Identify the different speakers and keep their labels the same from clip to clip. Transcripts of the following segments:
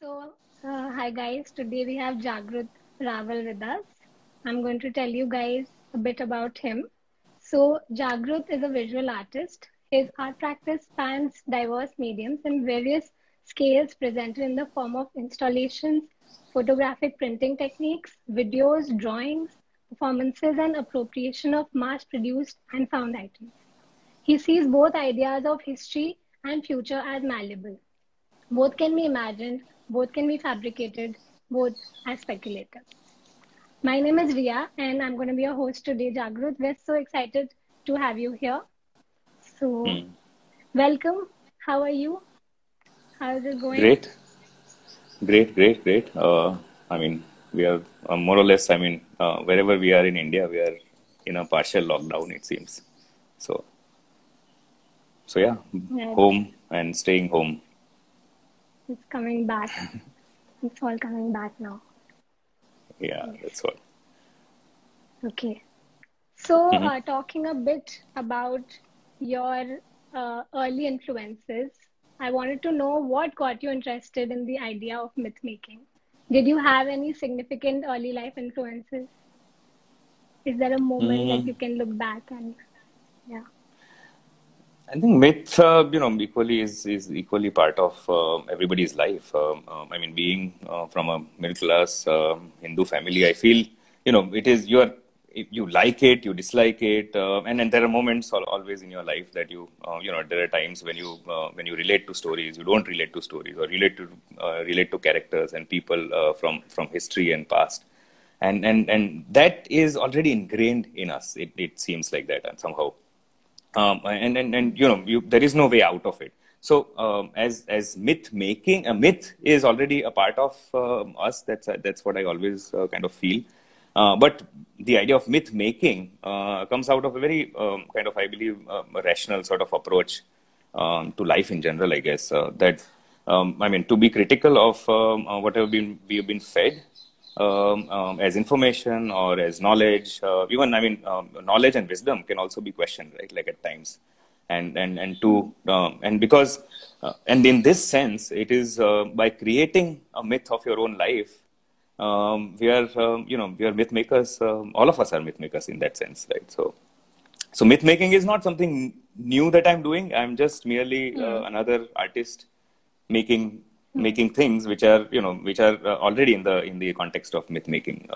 Speaker 1: Hi guys. Today we have Jagrut Raval with us. I'm going to tell you guys a bit about him. Jagrut is a visual artist. His art practice spans diverse mediums and various scales presented in the form of installations, photographic printing techniques, videos, drawings, performances, and appropriation of mass produced and found items. He sees both ideas of history and future as malleable. Both can be imagined, both can be fabricated, both as speculative. My name is Ria, and I'm going to be your host today, Jagrut. We're so excited to have you here. So,
Speaker 2: Hmm.
Speaker 1: welcome. How are you? How is it going?
Speaker 2: Great, great. I mean, we are more or less, wherever we are in India, we are in a partial lockdown, it seems. So, so yeah,
Speaker 1: Yeah,
Speaker 2: home and staying home.
Speaker 1: it's coming back. It's all coming back now.
Speaker 2: Yeah,
Speaker 1: Yes.
Speaker 2: that's what.
Speaker 1: Okay.
Speaker 2: Hmm.
Speaker 1: Talking a bit about your early influences, I wanted to know what got you interested in the idea of myth making. Did you have any significant early life influences? Is there a moment that you
Speaker 2: Mm,
Speaker 1: can look back and, yeah.
Speaker 2: I think myth, equally is equally part of everybody's life. Being from a middle class Hindu family, I feel it is you like it, you dislike it, and then there are moments always in your life that there are times when you relate to stories, you don't relate to stories, or relate to characters and people from history and past, and that is already ingrained in us. It seems like that, and somehow and there is no way out of it. So as myth making, a myth is already a part of us. That's what I always kind of feel. But the idea of myth making comes out of a very kind of, I believe, rational sort of approach to life in general, I guess. That to be critical of whatever we have been fed as information or as knowledge. Even knowledge and wisdom can also be questioned, right? Like at times,
Speaker 1: Mm.
Speaker 2: and because and in this sense, it is by creating a myth of your own life. We are myth makers. All of us are myth makers in that sense, right? So myth making is not something new that I'm doing. I'm just merely
Speaker 1: Mm.
Speaker 2: another artist making
Speaker 1: Mm.
Speaker 2: making things which are already in the context of myth making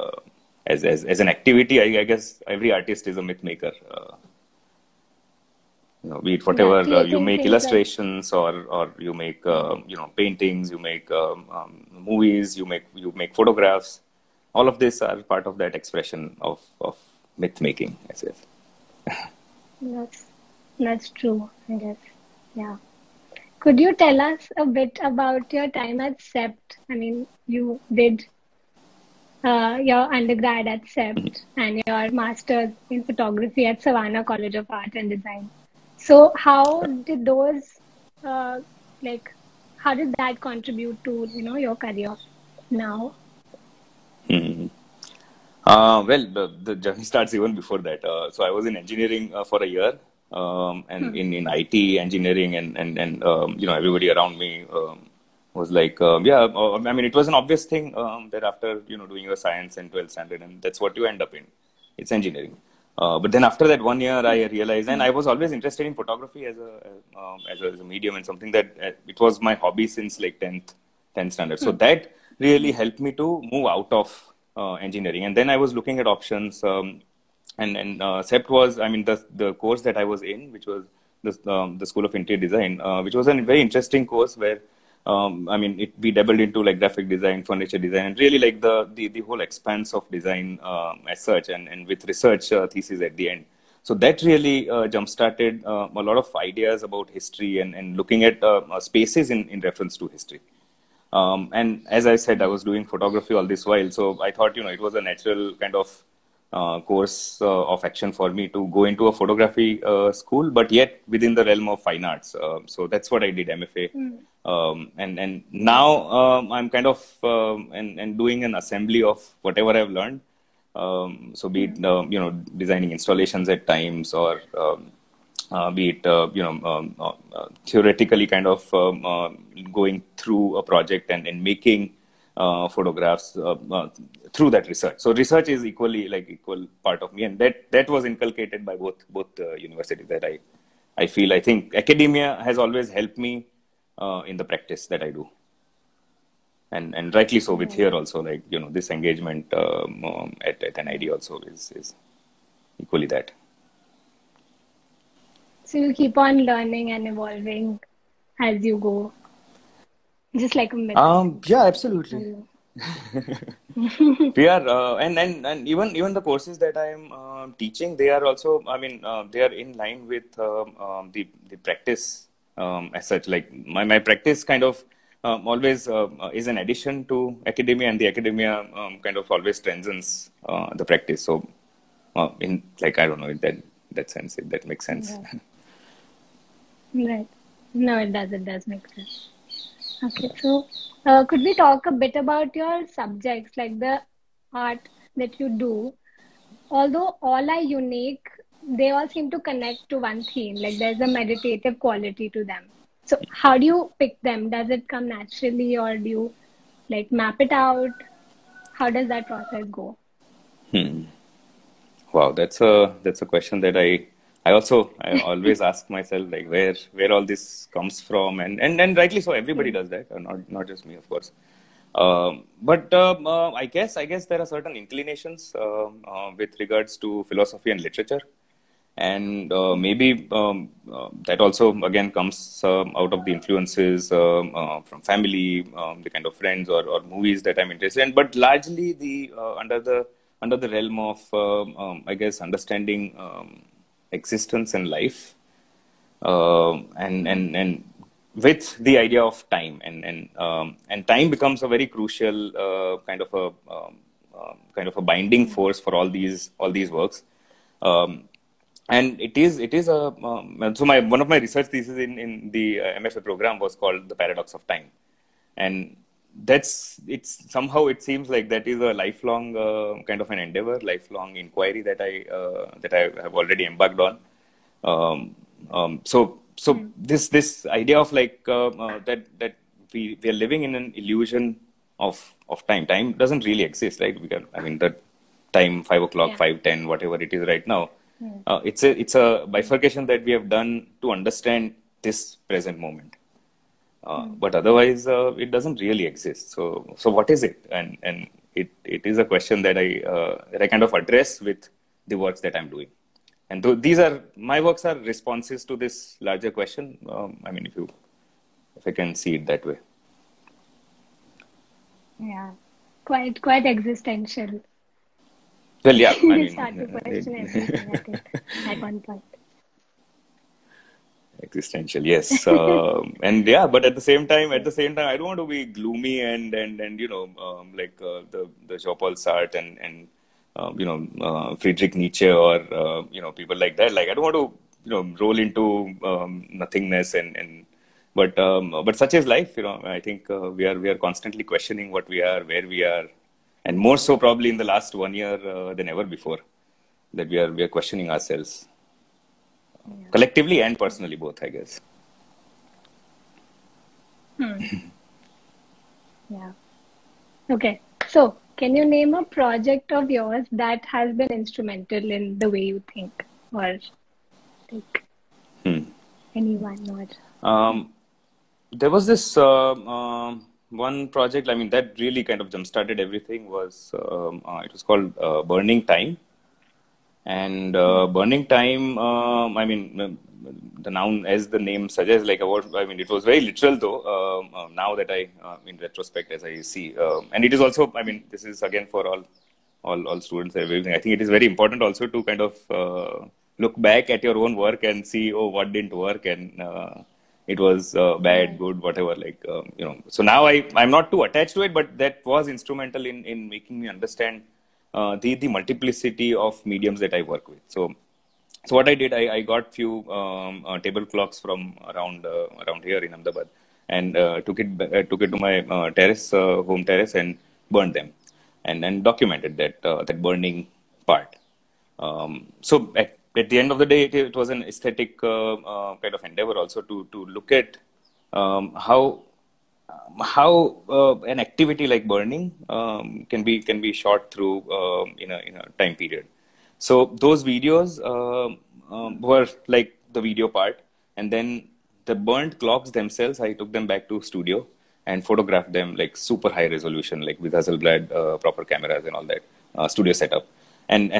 Speaker 2: as an activity. I guess every artist is a myth maker. Be it
Speaker 1: Yeah,
Speaker 2: whatever you
Speaker 1: creating
Speaker 2: make
Speaker 1: things that,
Speaker 2: illustrations or you make
Speaker 1: mm.
Speaker 2: paintings, you make movies, you make photographs. All of this are part of that expression of myth making, I say.
Speaker 1: that's, that's true, I guess. Yeah. Could you tell us a bit about your time at SEPT? I mean, you did your undergrad at SEPT and your master's in photography at Savannah College of Art and Design. So, how did those, uh, like, how did that contribute to, your career now?
Speaker 2: Mhm. The journey starts even before that. So I was in engineering for a year, and
Speaker 1: Hmm.
Speaker 2: in IT engineering, and everybody around me was like, it was an obvious thing that after doing your science and 12th standard, and that's what you end up in. It's engineering. But then after that 1 year, I realized, and
Speaker 1: Hmm.
Speaker 2: I was always interested in photography as a medium and something that it was my hobby since like 10th standard. So
Speaker 1: Hmm.
Speaker 2: that really
Speaker 1: Hmm.
Speaker 2: helped me to move out of engineering. And then I was looking at options, and CEPT was, the course that I was in, which was the School of Interior Design, which was a very interesting course where we dabbled into like graphic design, furniture design, and really like the whole expanse of design as such, and with research thesis at the end. So that really jump-started a lot of ideas about history and looking at spaces in reference to history. And as I said, I
Speaker 1: Hmm.
Speaker 2: was doing photography all this while, so I thought it was a natural kind of course of action for me to go into a photography school, but yet within the realm of fine arts. So that's what I did, MFA.
Speaker 1: Hmm.
Speaker 2: And now I'm kind of and doing an assembly of whatever I've learned. So be
Speaker 1: Hmm.
Speaker 2: it designing installations at times, or be it theoretically kind of going through a project and making photographs through that research. So research is equal part of me, and that was inculcated by both universities. That I think academia has always helped me in the practice that I do, and rightly so with here also, like this engagement at NID also is equally that.
Speaker 1: So you keep on learning and evolving as you go, just like a myth.
Speaker 2: Yeah, absolutely. We are, and even the courses that I am teaching, they are also, I mean, they are in line with the practice as such. Like my practice kind of always is an addition to academia, and the academia kind of always strengthens the practice. So, in like I don't know, in that sense, if that makes sense.
Speaker 1: Right. Right. No, it does. It does make sense. Okay, so could we talk a bit about your subjects, like the art that you do? Although all are unique, they all seem to connect to one theme. Like there's a meditative quality to them. So how do you pick them? Does it come naturally, or do you like map it out? How does that process go?
Speaker 2: Hmm. Wow, that's a question that I always ask myself, like where all this comes from, and rightly so, everybody
Speaker 1: Hmm.
Speaker 2: does that, not just me, of course. But I guess there are certain inclinations with regards to philosophy and literature, and maybe that also again comes out of the influences from family, the kind of friends or movies that I'm interested in, but largely the under the realm of I guess understanding existence and life, and with the idea of time, and time becomes a very crucial kind of a binding force for all these works. um, and it is a so my one of my research thesis in the MFA program was called the paradox of time, and it's somehow it seems like that is a lifelong kind of an endeavor, lifelong inquiry that I have already embarked on. So
Speaker 1: Hmm.
Speaker 2: this idea of like that we are living in an illusion of time. Time doesn't really exist, right? I mean, the time 5 o'clock,
Speaker 1: Yeah.
Speaker 2: 5:10, whatever it is right now.
Speaker 1: Hmm.
Speaker 2: It's a bifurcation that we have done to understand this present moment.
Speaker 1: Hmm.
Speaker 2: But otherwise, it doesn't really exist. So what is it? And it is a question that I kind of address with the works that I'm doing. And these are my works are responses to this larger question. I mean, if I can see it that way.
Speaker 1: Yeah. Quite existential.
Speaker 2: Well, yeah. I
Speaker 1: You start to
Speaker 2: mean,
Speaker 1: question everything, I think, at one point.
Speaker 2: existential, yes. And yeah, but at the same time, I don't want to be gloomy and like the Jean-Paul Sartre and Friedrich Nietzsche or people like that. Like I don't want to roll into nothingness and but such is life. I think we are constantly questioning what we are, where we are, and more so probably in the last 1 year than ever before, that we are questioning ourselves
Speaker 1: Yeah.
Speaker 2: collectively and personally both, I guess.
Speaker 1: Hmm. Yeah. Okay. So, can you name a project of yours that has been instrumental in the way you think, or like
Speaker 2: Hmm.
Speaker 1: anyone, or
Speaker 2: Um, there was this one project. I mean, that really kind of jump-started everything. It was called Burning Time, and
Speaker 1: hmm.
Speaker 2: Burning Time. I mean, the noun, as the name suggests, like about. I mean, it was very literal though. Now that in retrospect, as I see, and it is also. I mean, this is again for all students and everything. I think it is very important also to kind of look back at your own work and see, oh, what didn't work, and it was bad,
Speaker 1: Right.
Speaker 2: good, whatever. Like so now I'm not too attached to it, but that was instrumental in making me understand the multiplicity of mediums that I work with. So what I did, I got few table clocks from around here in Ahmedabad, and took it to my home terrace, and burned them, and documented that burning part. So at the end of the day, it was an aesthetic kind of endeavor also to look at how an activity like burning can be shot through in a time period. So those videos were like the video part, and then the burnt clocks themselves, I took them back to studio and photographed them like super high resolution, like with Hasselblad proper cameras and all that studio setup, and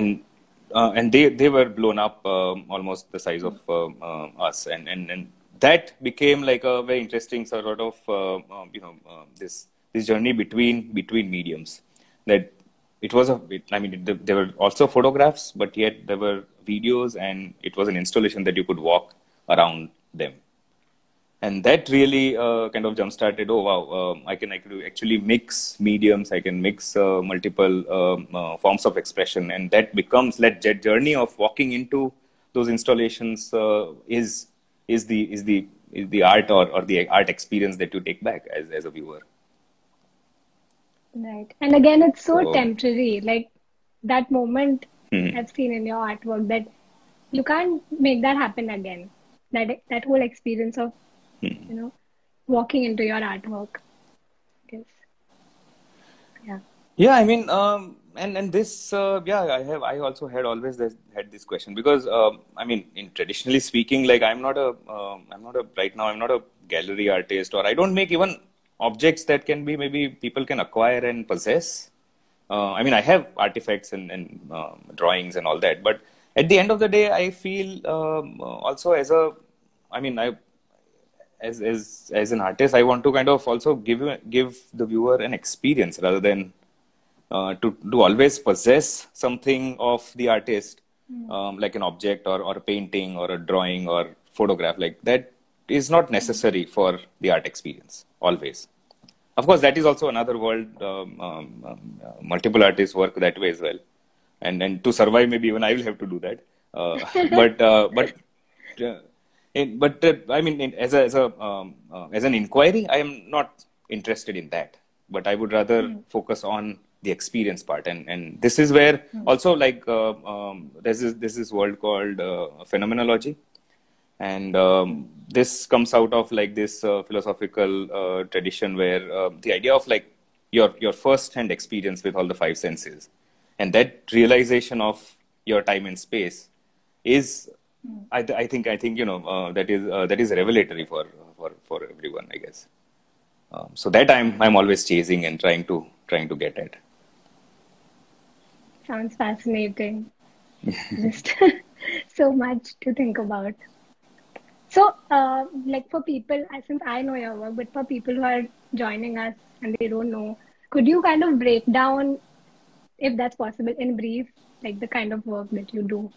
Speaker 2: they were blown up almost the size of us, and that became like a very interesting sort of this journey between mediums. That it was I mean, there were also photographs, but yet there were videos, and it was an installation that you could walk around them. And that really kind of jump started. Oh wow, I can actually mix mediums. I can mix multiple forms of expression, and that becomes that journey of walking into those installations is the art or the art experience that you take back as a viewer.
Speaker 1: Right. And again, it's so
Speaker 2: So
Speaker 1: temporary. Like that moment
Speaker 2: hmm,
Speaker 1: I've seen in your artwork that you can't make that happen again. That whole experience of, you know, walking into your artwork. Yes. Yeah.
Speaker 2: yeah, I mean, and this, yeah, I also had this question because, I mean, in traditionally speaking, like right now, I'm not a gallery artist, or I don't make even objects that can be maybe people can acquire and possess. I mean, I have artifacts and drawings and all that, but at the end of the day, I feel also I mean, as an artist, I want to kind of also give the viewer an experience rather than to always possess something of the artist, like an object or a painting or a drawing or photograph. Like that is not necessary for the art experience always. Of course, that is also another world. Multiple artists work that way as well, and to survive, maybe even I will have to do that. Uh, but uh, I mean, as an inquiry, I am not interested in that. But I would rather focus on the experience part, and this is where also like there's this world called phenomenology, and this comes out of like this philosophical tradition where the idea of like your first hand experience with all the five senses, and that realization of your time and space is I think that is revelatory for everyone, I guess. So that I'm always chasing and trying to get at.
Speaker 1: Sounds fascinating. Just so much to think about. So, like for people, since I know your work, but for people who are joining us and they don't know, could you kind of break down, if that's possible, in brief, like the kind of work that you do?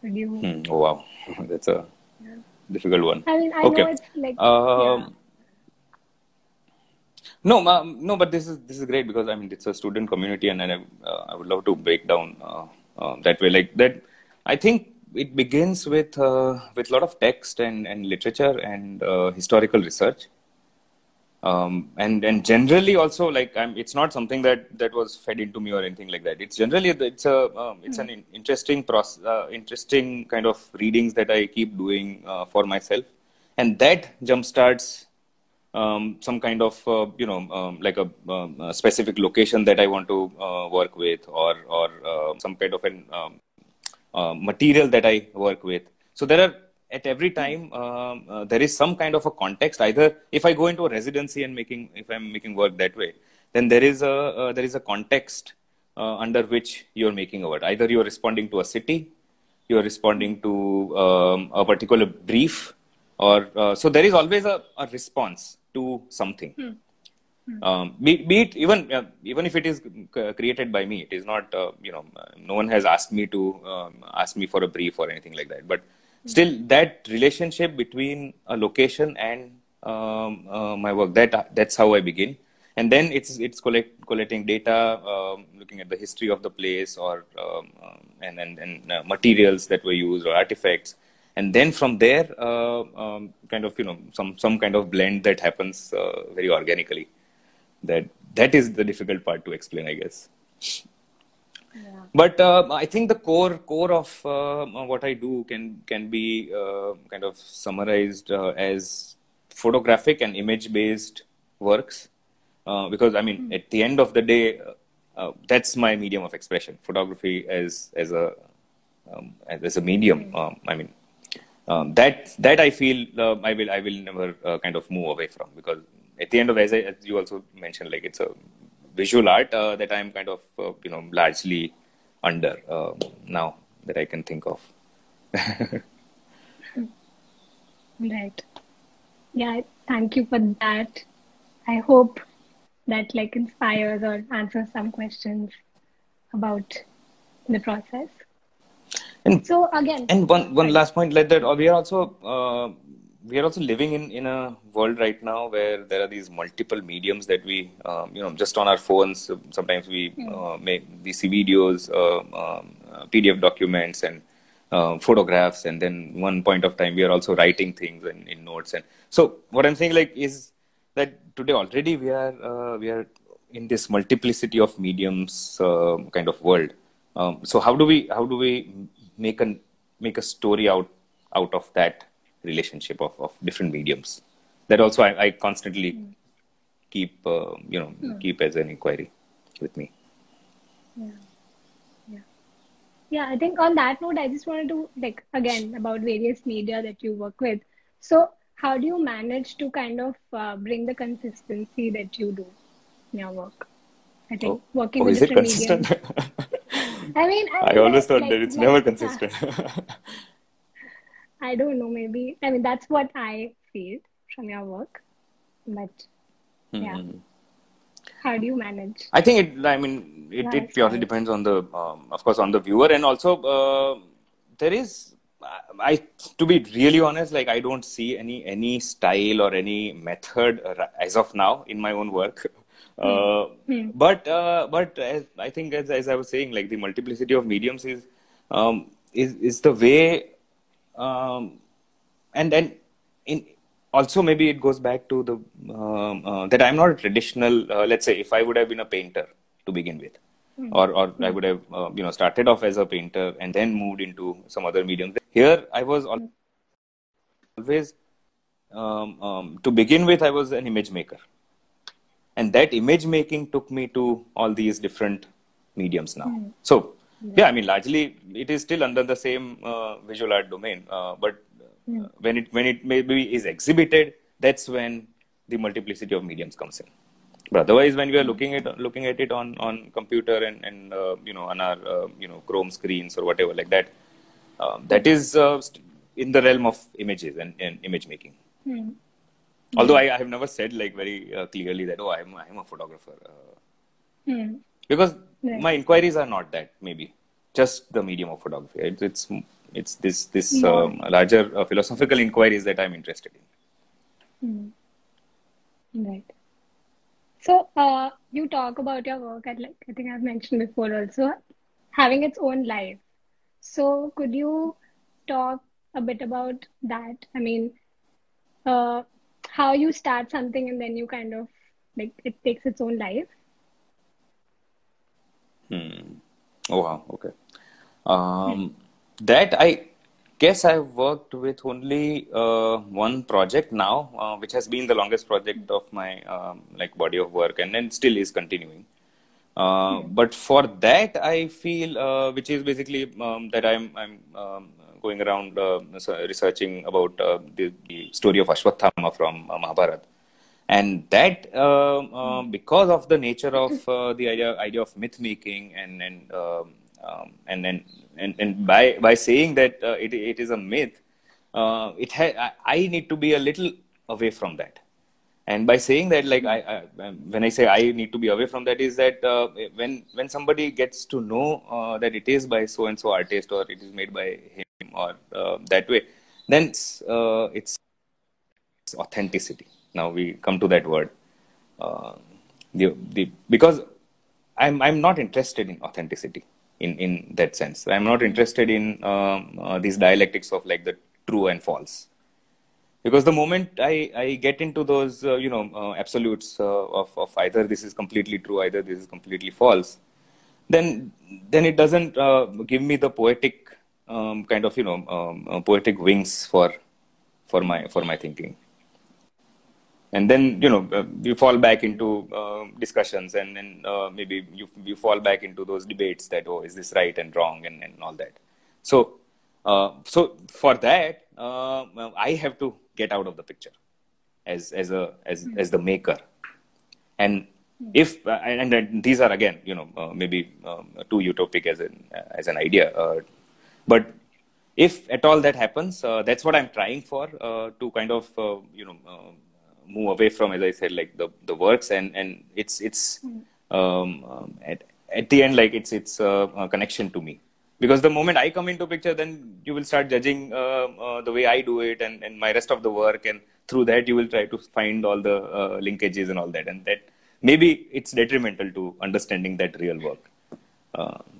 Speaker 1: Could you?
Speaker 2: Oh wow, that's a
Speaker 1: Yeah.
Speaker 2: difficult one.
Speaker 1: I mean, I know
Speaker 2: Okay.
Speaker 1: it's like, yeah.
Speaker 2: Um, no, no, but this is great because I mean it's a student community, and I would love to break down that way. Like that, I think it begins with a lot of text and literature and historical research. And generally also like it's not something that was fed into me or anything like that. It's generally it's an interesting process, interesting kind of readings that I keep doing for myself, and that jumpstarts some kind of like a specific location that I want to work with, or some kind of an material that I work with. So there are at every time there is some kind of a context. Either if I go into a residency and if I'm making work that way, then there is a context under which you're making a work. Either you're responding to a city, you're responding to a particular brief, or so there is always a response to something. Be it even if it is created by me, it is not no one has asked me to ask me for a brief or anything like that. But still, that relationship between a location and my work, that's how I begin, and then it's collecting data, looking at the history of the place, or and materials that were used or artifacts, and then from there kind of some kind of blend that happens very organically. That is the difficult part to explain, I guess.
Speaker 1: Yeah.
Speaker 2: But I think the core of what I do can be kind of summarized as photographic and image based works, because I mean at the end of the day, that's my medium of expression. Photography as a medium. I mean that I feel I will never kind of move away from, because at the end of, as you also mentioned, like it's a visual art that I'm kind of largely under now that I can think of.
Speaker 1: Right. Yeah, thank you for that. I hope that like inspires or answers some questions about the process.
Speaker 2: And
Speaker 1: So again,
Speaker 2: and one
Speaker 1: sorry.
Speaker 2: last point, like that, we are also living in a world right now where there are these multiple mediums that we just on our phones. Sometimes we see videos, PDF documents, and photographs, and then one point of time we are also writing things in notes. And so what I'm saying, like, is that today already we are in this multiplicity of mediums kind of world. So how do we make a make a story out of that relationship of different mediums? That also I constantly keep keep as an inquiry with me.
Speaker 1: Yeah, yeah. Yeah, I think on that note, I just wanted to like again about various media that you work with. So how do you manage to kind of bring the consistency that you do in your work? I
Speaker 2: Oh,
Speaker 1: think working
Speaker 2: oh,
Speaker 1: with
Speaker 2: is it
Speaker 1: different
Speaker 2: consistent?
Speaker 1: mediums. I
Speaker 2: I
Speaker 1: mean,
Speaker 2: always thought
Speaker 1: like,
Speaker 2: that it's never consistent.
Speaker 1: I don't know, maybe. I mean, that's what I feel from your work. But yeah, how do you manage?
Speaker 2: I think I mean,
Speaker 1: Your
Speaker 2: it purely
Speaker 1: style.
Speaker 2: depends on of course, on the viewer, and also there is, I to be really honest, like I don't see any style or any method as of now in my own work.
Speaker 1: Hmm.
Speaker 2: Uh,
Speaker 1: Hmm.
Speaker 2: but I think as I was saying, like the multiplicity of mediums is the way, um, and in also maybe it goes back to the that I'm not a traditional. Let's say if I would have been a painter to begin with,
Speaker 1: Hmm.
Speaker 2: or I
Speaker 1: Hmm.
Speaker 2: would have started off as a painter and then moved into some other medium. Here I was
Speaker 1: Hmm.
Speaker 2: always to begin with I was an image maker, and that image making took me to all these different mediums now.
Speaker 1: Hmm.
Speaker 2: So yeah,
Speaker 1: Right.
Speaker 2: I mean largely it is still under the same visual art domain, but
Speaker 1: Hmm.
Speaker 2: when it maybe is exhibited, that's when the multiplicity of mediums comes in. But otherwise, when we are
Speaker 1: Hmm.
Speaker 2: looking at it on computer and on our Chrome screens or whatever like that, that
Speaker 1: Hmm.
Speaker 2: is in the realm of images and image making.
Speaker 1: Hmm.
Speaker 2: Although
Speaker 1: Right.
Speaker 2: I have never said like very clearly that, oh, I'm a photographer,
Speaker 1: Hmm.
Speaker 2: because
Speaker 1: Right.
Speaker 2: my inquiries are not that, maybe just the medium of photography. It's this
Speaker 1: More.
Speaker 2: larger philosophical inquiries that I'm interested in.
Speaker 1: Hmm. Right. So, you talk about your work at like I think I've mentioned before also having its own life. So, could you talk a bit about that? I mean, uh, how you start something and then you kind of like it takes its own life.
Speaker 2: Oh wow, okay. That I guess I've worked with only one project now, which has been the longest project of my like body of work, and then still is continuing.
Speaker 1: Hmm.
Speaker 2: But for that, I feel which is basically that I'm going around researching about the story of Ashwatthama from Mahabharata, and that
Speaker 1: Hmm.
Speaker 2: because of the nature of the idea of myth making and by saying that it is a myth, I need to be a little away from that. And by saying that, like
Speaker 1: Hmm.
Speaker 2: when I say I need to be away from that, is that when somebody gets to know that it is by so and so artist, or it is made by him, or that way, then it's authenticity. Now we come to that word, uh, because I'm not interested in authenticity in that sense. I'm not
Speaker 1: Hmm.
Speaker 2: interested in these dialectics of like the true and false, because the moment I get into those absolutes of either this is completely true, either this is completely false, then it doesn't give me the poetic kind of poetic wings for my thinking. And then you fall back into discussions, and then maybe you fall back into those debates that, oh, is this right and wrong, and all that. So for that, I have to get out of the picture as the maker. And if and these are again maybe too utopic as an idea, but if at all that happens, that's what I'm trying for, to kind of move away from, as I said, like the works, and it's at the end, like it's a connection to me. Because the moment I come into picture, then you will start judging the way I do it, and my rest of the work, and through that you will try to find all the linkages and all that, and that maybe it's detrimental to understanding that real work.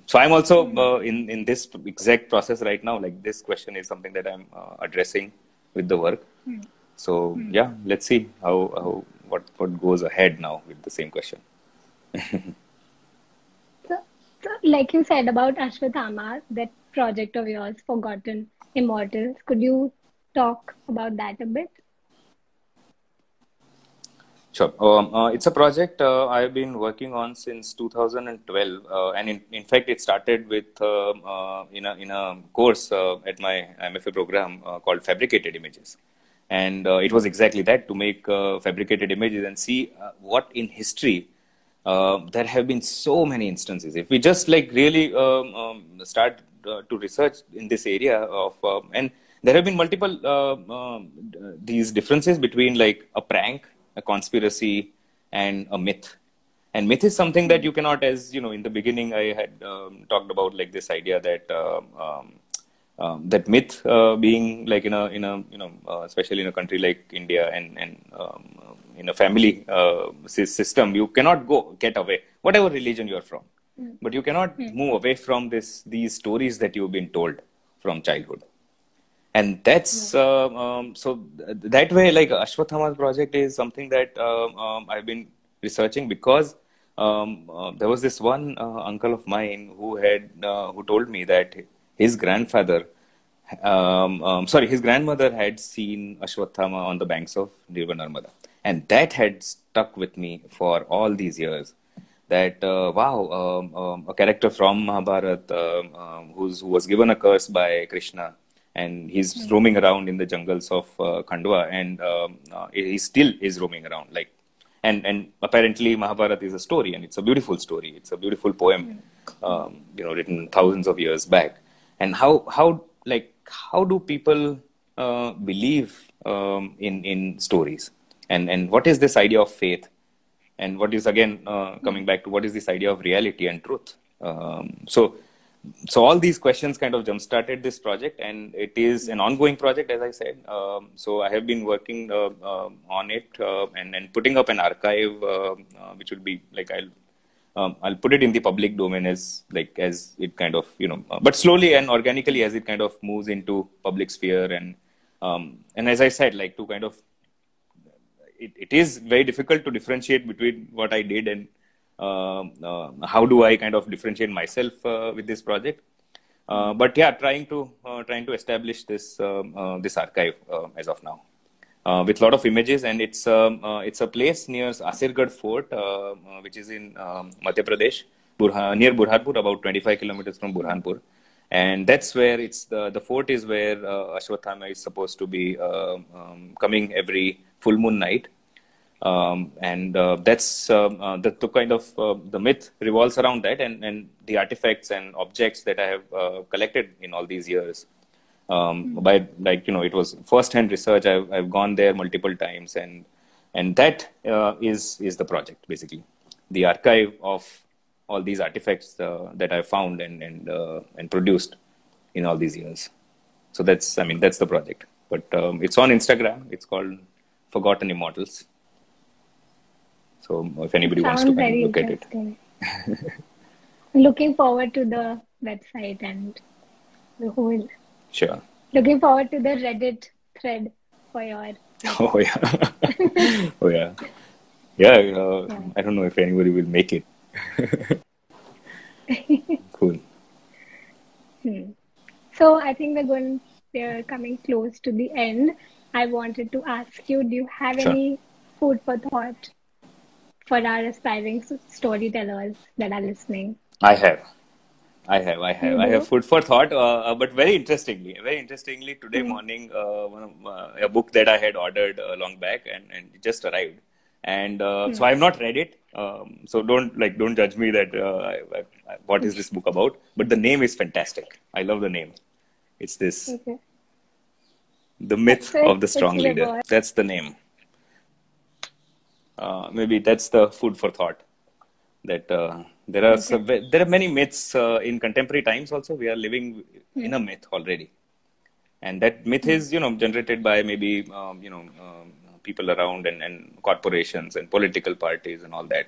Speaker 2: So I'm also in this exact process right now. Like, this question is something that I'm addressing with the work. So yeah, let's see what goes ahead now with the same question.
Speaker 1: So, like you said about Ashwatthama, that project of yours, Forgotten Immortals, could you talk about that a bit?
Speaker 2: Sure. It's a project I've been working on since 2012, and in fact, it started with in a course at my MFA program called Fabricated Images, and it was exactly that, to make fabricated images and see what in history there have been so many instances. If we just like really start to research in this area of and there have been multiple these differences between like a prank, a conspiracy, and a myth. And myth is something that you cannot, as in the beginning I had talked about, like this idea that that myth being like in a especially in a country like India, and in a family system, you cannot get away, whatever religion you are from, but you cannot move away from these stories that you've been told from childhood. And that's so that way, like Ashwatthama's project is something that I've been researching, because there was this one uncle of mine who told me that his grandmother had seen Ashwatthama on the banks of River Narmada, and that had stuck with me for all these years. That a character from Mahabharata who was given a curse by Krishna, and he's roaming around in the jungles of Khandwa, and he still is roaming around. Like, and apparently Mahabharata is a story, and it's a beautiful story. It's a beautiful poem, written thousands of years back. And how do people believe in stories, and what is this idea of faith, and what is again coming back to what is this idea of reality and truth? So all these questions kind of jump-started this project, and it is an ongoing project, as I said. So I have been working on it and putting up an archive, which will be like I'll put it in the public domain as it kind of but slowly and organically as it kind of moves into public sphere, and as I said, like to kind of it is very difficult to differentiate between what I did and how do I kind of differentiate myself with this project. But yeah, trying to establish this archive as of now with a lot of images, and it's a place near Asirgarh Fort, which is in Madhya Pradesh, near Burhanpur, about 25 kilometers from Burhanpur, and that's where the fort is where Ashwatthama is supposed to be coming every full moon night. And that's the kind of the myth revolves around that, and the artifacts and objects that I have collected in all these years. By it was first-hand research. I've gone there multiple times, and that is the project, basically, the archive of all these artifacts that I found and produced in all these years. So that's the project. But it's on Instagram. It's called Forgotten Immortals. So if anybody wants to kind of look at it.
Speaker 1: Looking forward to the website and the whole.
Speaker 2: Sure.
Speaker 1: Looking forward to the Reddit thread for your.
Speaker 2: Oh yeah. Oh yeah. Yeah. I don't know if anybody will make it. Cool.
Speaker 1: So I think we're coming close to the end. I wanted to ask you, do you have
Speaker 2: Sure.
Speaker 1: any food for thought for our aspiring storytellers that are listening?
Speaker 2: I have. I
Speaker 1: You
Speaker 2: have
Speaker 1: do?
Speaker 2: food for thought, but very interestingly, today
Speaker 1: Hmm.
Speaker 2: morning, a book that I had ordered long back and it just arrived, and
Speaker 1: Hmm.
Speaker 2: so I have not read it. So don't judge me that what is this book about. But the name is fantastic. I love the name. It's this
Speaker 1: Okay.
Speaker 2: The
Speaker 1: So
Speaker 2: Myth of the
Speaker 1: it's
Speaker 2: Strong Leader.
Speaker 1: reverse.
Speaker 2: That's the name. Maybe that's the food for thought. That
Speaker 1: Okay.
Speaker 2: there are many myths in contemporary times. Also, we are living
Speaker 1: Hmm.
Speaker 2: in a myth already, and that myth
Speaker 1: Hmm.
Speaker 2: is generated by maybe people around and corporations and political parties and all that.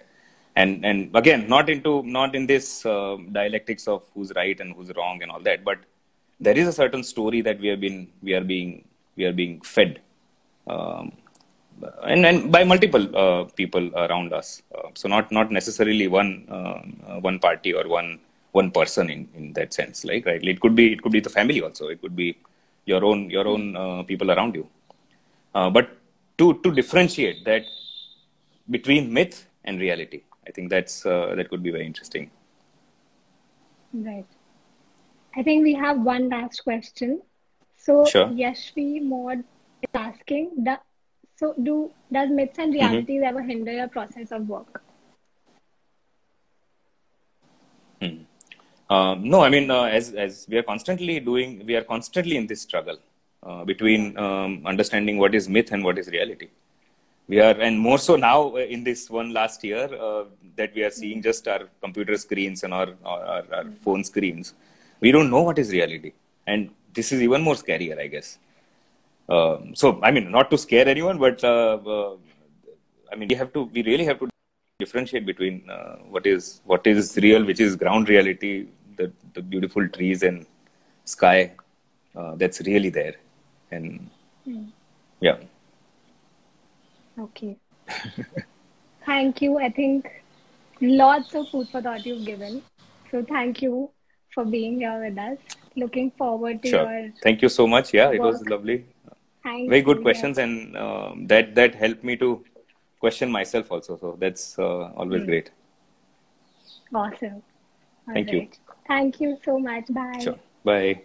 Speaker 2: And again, not in this dialectics of who's right and who's wrong and all that, but there is a certain story that we are being fed. Um, and by multiple people around us. So not necessarily one party or one person in that sense. Like right, it could be the family also. It could be your
Speaker 1: Hmm.
Speaker 2: own people around you. But to differentiate that between myth and reality, I think that could be very interesting.
Speaker 1: Right. I think we have one last question. So
Speaker 2: Sure.
Speaker 1: Yashvi Maud is asking, does myths and
Speaker 2: Hmm.
Speaker 1: realities ever hinder your process of work?
Speaker 2: No, I mean, as we are constantly in this struggle
Speaker 1: Yeah.
Speaker 2: between understanding what is myth and what is reality. We are, and more so now in this one last year that we are seeing
Speaker 1: Mm,
Speaker 2: just our computer screens and our
Speaker 1: mm,
Speaker 2: phone screens. We don't know what is reality, and this is even more scarier, I guess. So, I mean, not to scare anyone, but I mean, we really have to differentiate between what is real, which is ground reality, the beautiful trees and sky that's really there, and
Speaker 1: mm.
Speaker 2: yeah,
Speaker 1: Okay. Thank you. I think lots of food for thought you've given. So thank you for being here with us. Looking forward to
Speaker 2: sure.
Speaker 1: your
Speaker 2: Thank you so much. Yeah, it was
Speaker 1: work.
Speaker 2: lovely.
Speaker 1: Thank
Speaker 2: Very good
Speaker 1: you. Yes.
Speaker 2: questions, and that helped me to question myself also. So that's always
Speaker 1: Mm,
Speaker 2: great.
Speaker 1: awesome. All
Speaker 2: Thank you.
Speaker 1: right. Thank you so much.
Speaker 2: Sure.
Speaker 1: Bye.
Speaker 2: Bye.